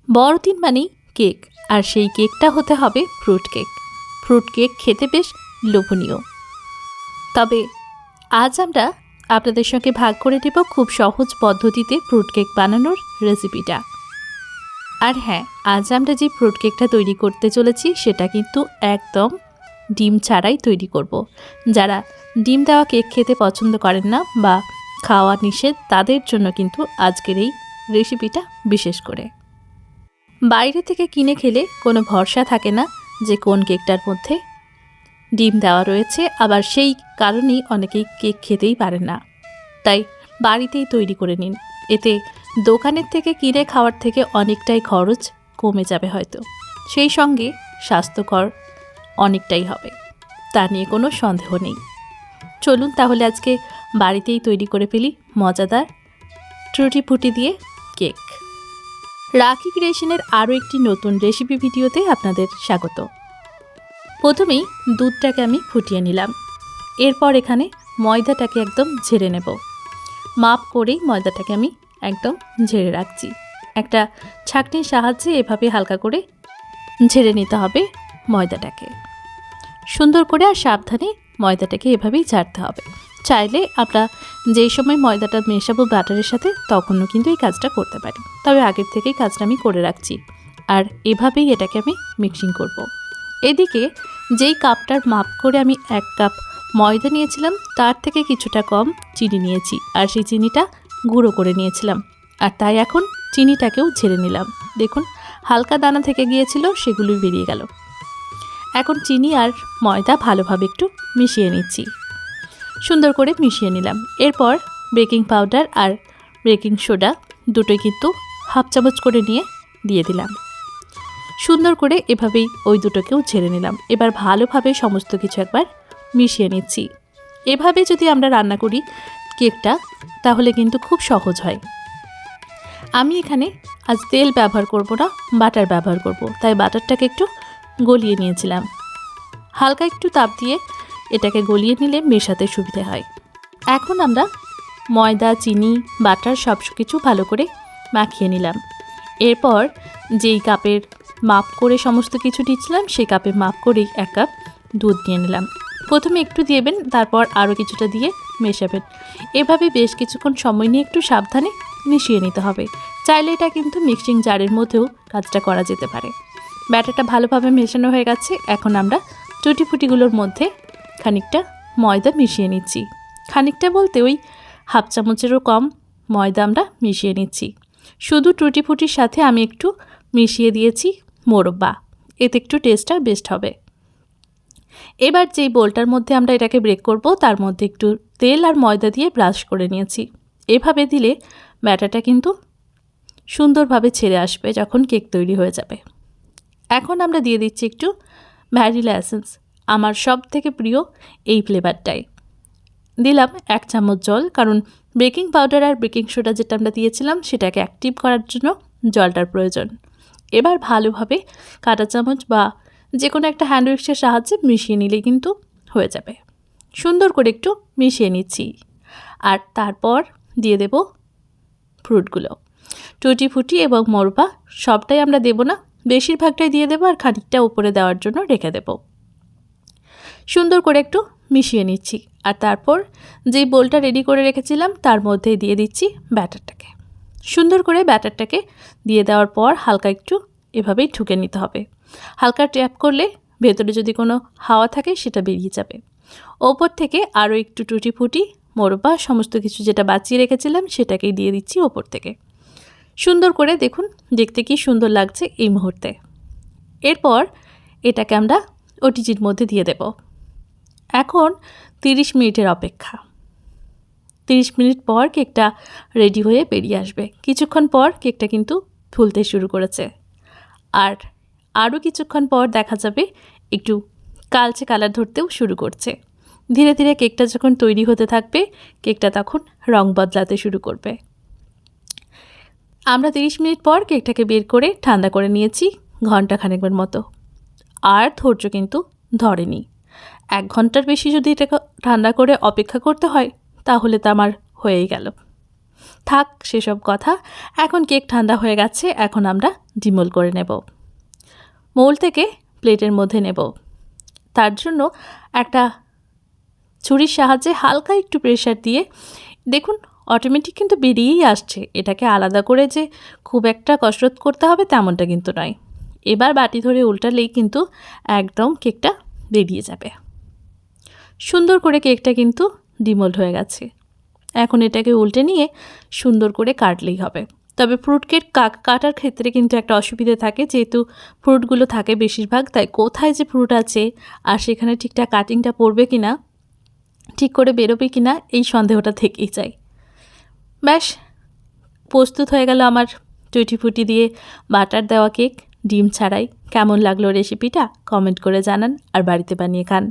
বড়দিন মানেই কেক, আর সেই কেকটা হতে হবে ফ্রুট কেক। ফ্রুট কেক খেতে বেশ লোভনীয়। তবে আজ আমরা আপনাদের সঙ্গে ভাগ করে নেব খুব সহজ পদ্ধতিতে ফ্রুট কেক বানানোর রেসিপিটা। আর হ্যাঁ, আজ আমরা যে ফ্রুট কেকটা তৈরি করতে চলেছি সেটা কিন্তু একদম ডিম ছাড়াই তৈরি করব। যারা ডিম দেওয়া কেক খেতে পছন্দ করেন না বা খাওয়া নিষেধ, তাদের জন্য কিন্তু আজকের এই রেসিপিটা বিশেষ করে। বাইরে থেকে কিনে খেলে কোনো ভরসা থাকে না যে কোন কেকটার মধ্যে ডিম দেওয়া রয়েছে, আবার সেই কারণেই অনেকেই কেক খেতেই পারেন না। তাই বাড়িতেই তৈরি করে নিন, এতে দোকানের থেকে কিনে খাওয়ার থেকে অনেকটাই খরচ কমে যাবে হয়তো, সেই সঙ্গে স্বাস্থ্যকর অনেকটাই হবে, তা নিয়ে কোনো সন্দেহ নেই। চলুন তাহলে আজকে বাড়িতেই তৈরি করে ফেলি মজাদার টুটি ফুটি দিয়ে কেক। রাখি ক্রিয়েশনের আরও একটি নতুন রেসিপি ভিডিওতে আপনাদের স্বাগত। প্রথমেই দুধটাকে আমি ফুটিয়ে নিলাম। এরপর এখানে ময়দাটাকে একদম ঝেড়ে নেব। মাপ করেই ময়দাটাকে আমি একদম ঝেড়ে রাখছি। একটা ছাঁকনির সাহায্যে এভাবে হালকা করে ঝেড়ে নিতে হবে ময়দাটাকে। সুন্দর করে আর সাবধানে ময়দাটাকে এভাবেই ঝাড়তে হবে। চাইলে আমরা যেই সময় ময়দাটা মেশাবো ব্যাটারের সাথে তখনও কিন্তু এই কাজটা করতে পারি, তবে আগের থেকেই কাজটা আমি করে রাখছি। আর এভাবেই এটাকে আমি মিক্সিং করব। এদিকে যেই কাপটার মাপ করে আমি 1 কাপ ময়দা নিয়েছিলাম তার থেকে কিছুটা কম চিনি নিয়েছি, আর সেই চিনিটা গুঁড়ো করে নিয়েছিলাম। আর তাই এখন চিনিটাকেও ঝেড়ে নিলাম। দেখুন হালকা দানা থেকে গিয়েছিল, সেগুলোই বেরিয়ে গেল। এখন চিনি আর ময়দা ভালোভাবে একটু মিশিয়ে নিচ্ছি। সুন্দর করে মিশিয়ে নিলাম। এরপর বেকিং পাউডার আর বেকিং সোডা দুটোই কিন্তু হাফ চামচ করে নিয়ে দিয়ে দিলাম। সুন্দর করে এভাবেই ওই দুটোকেও ঝেড়ে নিলাম। এবার ভালোভাবে সমস্ত কিছু একবার মিশিয়ে নিচ্ছি। এভাবে যদি আমরা রান্না করি কেকটা, তাহলে কিন্তু খুব সহজ হয়। আমি এখানে আজ তেল ব্যবহার করব না, বাটার ব্যবহার করব, তাই বাটারটাকে একটু গলিয়ে নিয়েছিলাম। হালকা একটু তাপ দিয়ে এটাকে গলিয়ে নিলে মেশাতে সুবিধে হয়। এখন আমরা ময়দা, চিনি, বাটার সব কিছু ভালো করে মাখিয়ে নিলাম। এরপর যেই কাপের মাপ করে সমস্ত কিছু দিচ্ছিলাম সেই কাপে মাপ করেই 1 কাপ দুধ নিয়ে নিলাম। প্রথমে একটু দিয়েবেন, তারপর আরও কিছুটা দিয়ে মেশাবেন। এভাবে বেশ কিছুক্ষণ সময় নিয়ে একটু সাবধানে মিশিয়ে নিতে হবে। চাইলে এটা কিন্তু মিক্সিং জারের মধ্যেও কাজটা করা যেতে পারে। ব্যাটারটা ভালোভাবে মেশানো হয়ে গেছে। এখন আমরা টুটি ফুটিগুলোর মধ্যে খানিকটা ময়দা মিশিয়ে নিচ্ছি। খানিকটা বলতে ওই হাফ চামচেরও কম ময়দা আমরা মিশিয়ে নিচ্ছি। শুধু টুটি ফুটির সাথে আমি একটু মিশিয়ে দিয়েছি মোরব্বা, এতে একটু টেস্টটা বেস্ট হবে। এবার যেই বোলটার মধ্যে আমরা এটাকে ব্রেক করব তার মধ্যে একটু তেল আর ময়দা দিয়ে ব্রাশ করে নিয়েছি। এভাবে দিলে ব্যাটারটা কিন্তু সুন্দরভাবে ছেড়ে আসবে যখন কেক তৈরি হয়ে যাবে। এখন আমরা দিয়ে দিচ্ছি একটু ভ্যানিলা এসেন্স। আমার সব থেকে প্রিয় এই ফ্লেভারটাই। দিলাম 1 চামচ জল, কারণ বেকিং পাউডার আর বেকিং সোডা যেটা আমরা দিয়েছিলাম সেটাকে অ্যাক্টিভ করার জন্য জলটার প্রয়োজন। এবার ভালোভাবে কাঁটা চামচ বা যে কোনো একটা হ্যান্ড উইক্সের সাহায্যে মিশিয়ে নিলে কিন্তু হয়ে যাবে। সুন্দর করে একটু মিশিয়ে নিচ্ছি। আর তারপর দিয়ে দেব ফ্রুটগুলো। টুটি ফুটি এবং মোরব্বা সবটাই আমরা দেব না, বেশিরভাগটাই দিয়ে দেবো আর খানিকটা উপরে দেওয়ার জন্য রেখে দেব। সুন্দর করে একটু মিশিয়ে নিচ্ছি। আর তারপর যেই বোলটা রেডি করে রেখেছিলাম তার মধ্যে দিয়ে দিচ্ছি ব্যাটারটাকে। সুন্দর করে ব্যাটারটাকে দিয়ে দেওয়ার পর হালকা একটু এভাবেই ঠুকে নিতে হবে। হালকা ট্যাপ করলে ভেতরে যদি কোনো হাওয়া থাকে সেটা বেরিয়ে যাবে। ওপর থেকে আরও একটু টুটি ফুটি, মোরব্বা সমস্ত কিছু যেটা বাঁচিয়ে রেখেছিলাম সেটাকেই দিয়ে দিচ্ছি ওপর থেকে। সুন্দর করে দেখুন দেখতে কি সুন্দর লাগছে এই মুহূর্তে। এরপর এটাকে আমরা ওটিজির মধ্যে দিয়ে দেব। এখন 30 মিনিটের অপেক্ষা। 30 মিনিট পর কেকটা রেডি হয়ে বেরিয়ে আসবে। কিছুক্ষণ পর কেকটা কিন্তু ফুলতে শুরু করেছে, আর আরও কিছুক্ষণ পর দেখা যাবে একটু কালচে কালার ধরতেও শুরু করছে। ধীরে ধীরে কেকটা যখন তৈরি হতে থাকবে কেকটা তখন রং বদলাতে শুরু করবে। আমরা 30 মিনিট পর কেকটাকে বের করে ঠান্ডা করে নিয়েছি ঘন্টাখানেকের মতো। আর ধৈর্য কিন্তু ধরেনি। 1 ঘন্টার বেশি যদি এটাকে ঠান্ডা করে অপেক্ষা করতে হয় তাহলে তো আমার হয়েই গেল। থাক সেসব কথা। এখন কেক ঠান্ডা হয়ে গেছে, এখন আমরা ডিমোল করে নেব। মোল থেকে প্লেটের মধ্যে নেব। তার জন্য একটা ছুরির সাহায্যে হালকা একটু প্রেশার দিয়ে দেখুন অটোমেটিক কিন্তু বেরিয়েই আসছে। এটাকে আলাদা করে যে খুব একটা কসরত করতে হবে তেমনটা কিন্তু নয়। এবার বাটি ধরে উল্টালেই কিন্তু একদম কেকটা বেরিয়ে যাবে। সুন্দর করে কেকটা কিন্তু ডিমোল্ড হয়ে গেছে। এখন এটাকে উল্টে নিয়ে সুন্দর করে কাটলেই হবে। তবে ফ্রুট কেক কাটার ক্ষেত্রে কিন্তু একটা অসুবিধে থাকে, যেহেতু ফ্রুটগুলো থাকে বেশিরভাগ, তাই কোথায় যে ফ্রুট আছে আর সেখানে ঠিকঠাক কাটিংটা পড়বে কিনা, ঠিক করে বেরোবে কিনা, এই সন্দেহটা থেকেই যায়। ব্যাস প্রস্তুত হয়ে গেল আমার টুটি ফুটি দিয়ে বাটার দেওয়া কেক, ডিম ছাড়াই। কেমন লাগলো রেসিপিটা কমেন্ট করে জানান আর বাড়িতে বানিয়ে খান।